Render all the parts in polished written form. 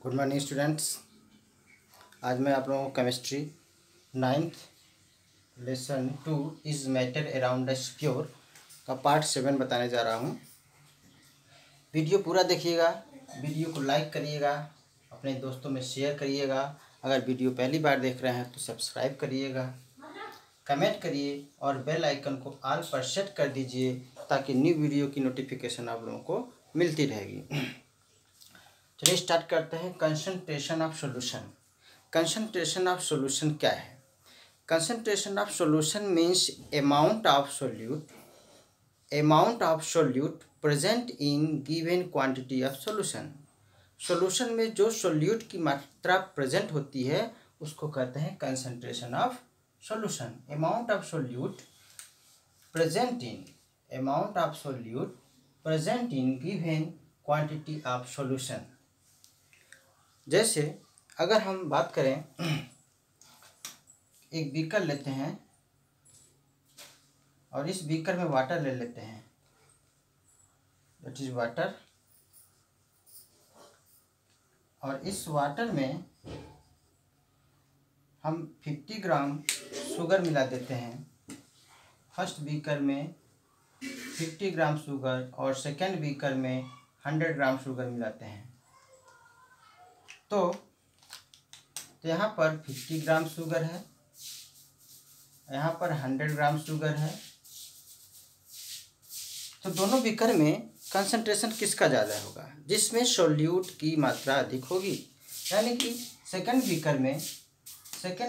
Good morning students. आज मैं आप लोगों को chemistry 9th lesson 2 is matter around the sphere का पार्ट 7 बताने जा रहा हूँ। वीडियो पूरा देखिएगा, वीडियो को लाइक करिएगा, अपने दोस्तों में शेयर करिएगा। अगर वीडियो पहली बार देख रहे हैं तो सब्सक्राइब करिएगा, कमेंट करिए और बेल आइकन को ऑल पर सेट कर दीजिए ताकि न्यू वीडियो की नोटिफिकेशन आप लोगों को मिलती रहेगी। चलिए स्टार्ट करते हैं। Concentration of solution. Concentration of solution क्या है? Concentration of solution means amount of solute present in given quantity of solution. Solution में जो सोल्यूट की मात्रा प्रेजेंट होती है उसको कहते हैं concentration of solution. Amount of solute present in given quantity of solution. जैसे अगर हम बात करें, एक बीकर लेते हैं और इस बीकर में वाटर ले लेते हैं, दैट इज वाटर, और इस वाटर में हम 50 ग्राम शुगर मिला देते हैं। फर्स्ट बीकर में 50 ग्राम शुगर और सेकेंड बीकर में 100 ग्राम शुगर मिलाते हैं। तो यहाँ पर 50 ग्राम शुगर है, यहाँ पर 100 ग्राम शुगर है। तो दोनों बीकर में कंसंट्रेशन किसका ज़्यादा होगा? जिसमें सोल्यूट की मात्रा अधिक होगी। यानी कि सेकंड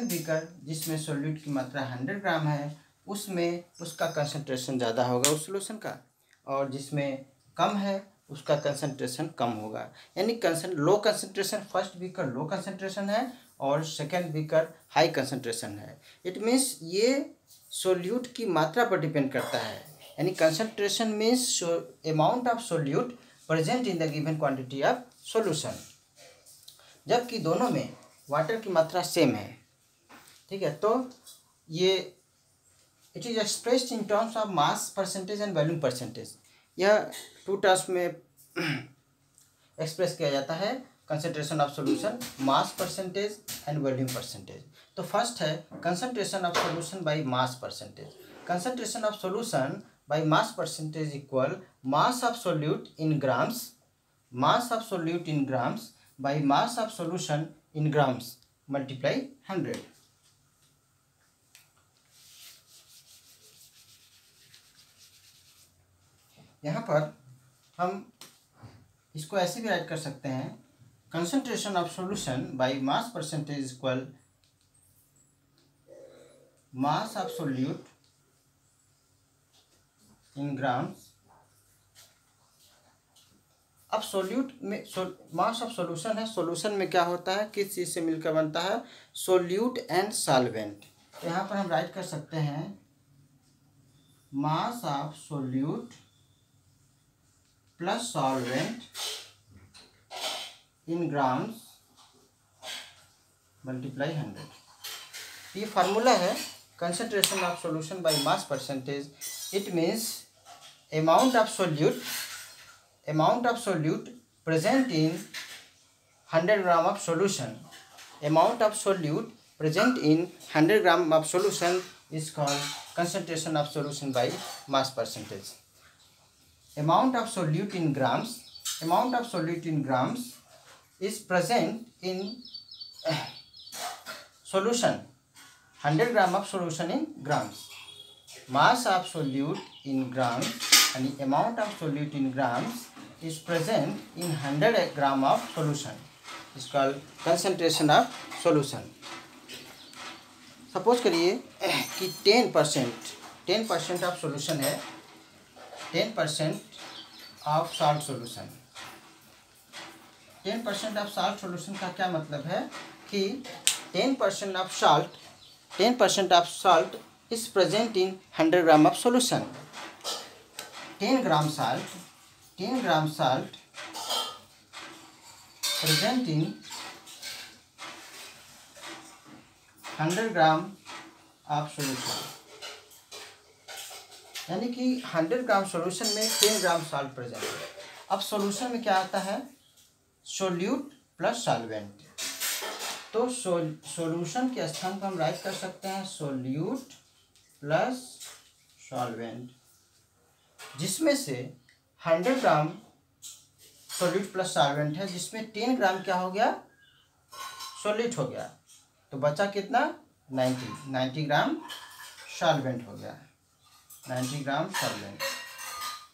बीकर जिसमें सोल्यूट की मात्रा 100 ग्राम है उसमें उसका कंसंट्रेशन ज़्यादा होगा उस सोल्यूशन का, और जिसमें कम है उसका कंसंट्रेशन कम होगा। यानी low concentration first beaker low concentration है और सेकंड बीकर हाई कंसंट्रेशन है। इट मीन्स ये सोल्यूट की मात्रा पर डिपेंड करता है। यानी concentration means amount of solute present in the given quantity of solution. जबकि दोनों में वाटर की मात्रा सेम है, ठीक है। तो ये it is expressed in terms of mass percentage and volume percentage. यह 2 टर्म्स में एक्सप्रेस किया जाता है concentration of solution, mass percentage and volume percentage. तो फर्स्ट है concentration of solution by mass percentage. Concentration of solution by mass percentage equal mass of solute in grams by mass of solution in grams multiply 100। यहाँ पर हम इसको ऐसे भी right कर सकते हैं, concentration of solution by mass percentage equal mass of solute in grams. अब सोल्यूट में मास ऑफ सॉल्यूशन है, सॉल्यूशन में क्या होता है, किस चीज़ से मिलकर बनता है? Solute and solvent. तो यहाँ पर हम राइट कर सकते हैं mass of solute plus solvent in grams multiply 100। ये फार्मूला है concentration of solution by mass percentage. It means amount of solute present in 100 gram of solution. Amount of solute present in 100 gram of solution is called concentration of solution by mass percentage. Amount of solute in grams is present in solution, 100 gram of solution in grams. Mass of solute in grams and amount of solute in grams is present in 100 gram of solution is called concentration of solution. Suppose करिए कि 10% of solution है, 10% of salt solution. 10% of salt solution का क्या मतलब है कि 10% of salt is present in 100 gram of solution. 10 gram salt present in 100 gram of solution. यानी कि 100 ग्राम सॉल्यूशन में 10 ग्राम सॉल्ट प्रेजेंट है। अब सॉल्यूशन में क्या आता है? Solute plus solvent. तो सॉल्यूशन के स्थान पर हम राइट कर सकते हैं सोल्यूट प्लस सॉल्वेंट, जिसमें से 100 ग्राम सोल्यूट प्लस सॉल्वेंट है, जिसमें 10 ग्राम क्या हो गया, सोल्यूट हो गया। तो बचा कितना, 90 ग्राम सॉल्वेंट हो गया, 90 ग्राम सॉल्वेंट।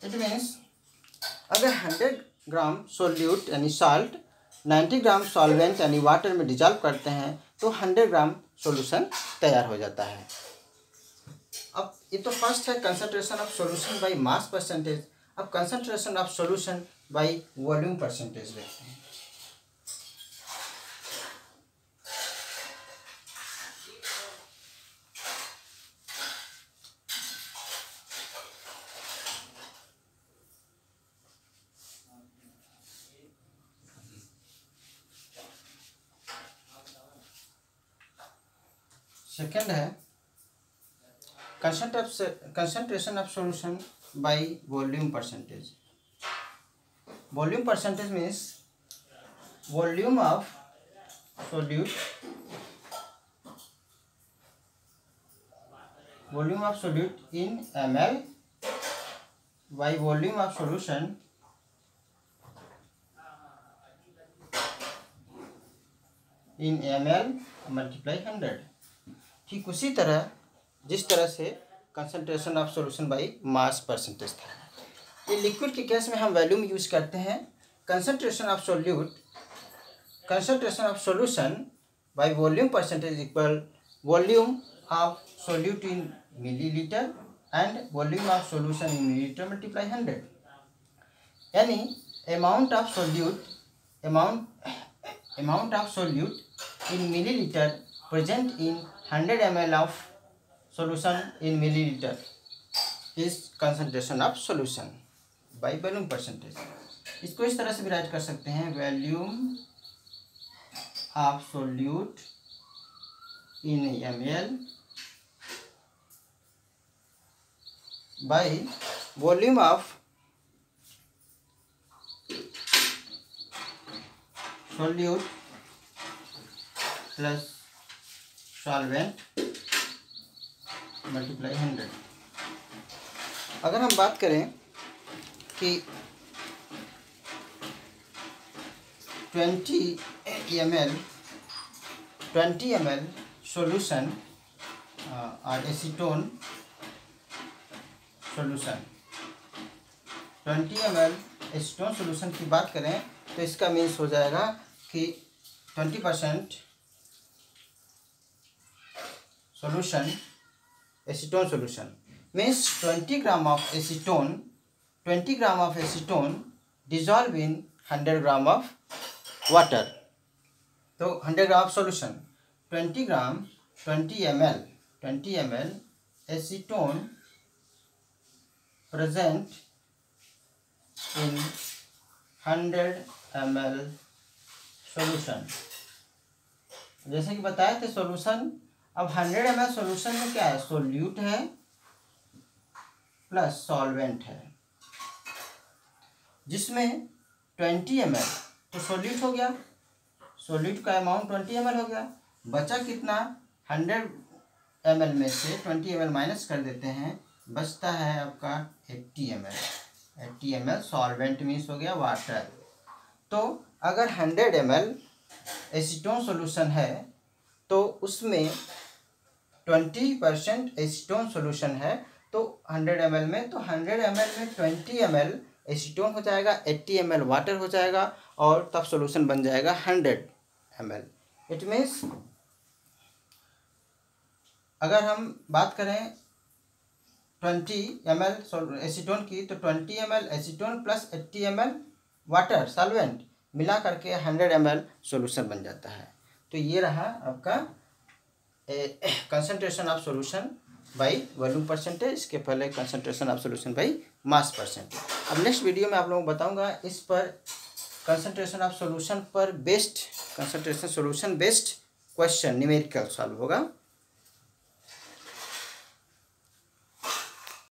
इट मीन्स अगर 100 ग्राम सोल्यूट यानी सॉल्ट 90 ग्राम सॉल्वेंट यानी वाटर में डिजॉल्व करते हैं तो 100 ग्राम सॉल्यूशन तैयार हो जाता है। अब ये तो फर्स्ट है concentration of solution by mass percentage. अब concentration of solution by volume percentage देखते हैं। सेकेंड है concentration of solution by volume percentage. Volume percentage means volume of solute, volume of solute in ml by volume of solution in ml multiply 100। ठीक उसी तरह जिस तरह से concentration of solution by mass percentage था। ये liquid के case में हम वॉल्यूम यूज करते हैं। Concentration of solution by volume percentage equal volume of solute in millilitre and volume of solution in millilitre multiply 100। यानी amount of solute in millilitre present in 100 ml of solution in milliliter is concentration of solution by volume percentage। इसको इस तरह से भी right कर सकते हैं volume of solute in ml by volume of solute plus solvent multiply 100। अगर हम बात करें कि 20 ml सॉल्यूशन और acetone solution, 20 ml acetone solution की बात करें तो इसका मीन्स हो जाएगा कि 20% solution acetone solution means 20 gram of acetone dissolve in 100 gram of water. तो 100 gram of solution 20 ml acetone present in 100 ml solution. जैसे कि बताए थे सॉल्यूशन, अब 100 ml सॉल्यूशन में क्या है, सोल्यूट है प्लस सॉल्वेंट है, जिसमें 20 ml तो सोल्यूट हो गया, सोल्यूट का अमाउंट 20 ml हो गया। बचा कितना, 100 ml में से 20 ml माइनस कर देते हैं, बचता है आपका 80 ml सॉल्वेंट मीन्स हो गया वाटर। तो अगर 100 ml एसीटोन सॉल्यूशन है तो उसमें 20% एसीटोन सॉल्यूशन है, तो 100 ml में, तो 100 ml में 20 ml एसीटोन हो जाएगा, 80 ml वाटर हो जाएगा और तब सॉल्यूशन बन जाएगा 100 ml। इट मीन्स अगर हम बात करें 20 ml एसीटोन की तो 20 ml acetone plus 80 ml water solvent मिला करके 100 ml सॉल्यूशन बन जाता है। तो ये रहा आपका concentration of solution by volume percentage. इसके पहले concentration of solution by mass percentage. अब नेक्स्ट वीडियो में आप लोगों को बताऊंगा इस पर कंसंट्रेशन ऑफ सॉल्यूशन पर based, concentration solution based question numerical solve होगा।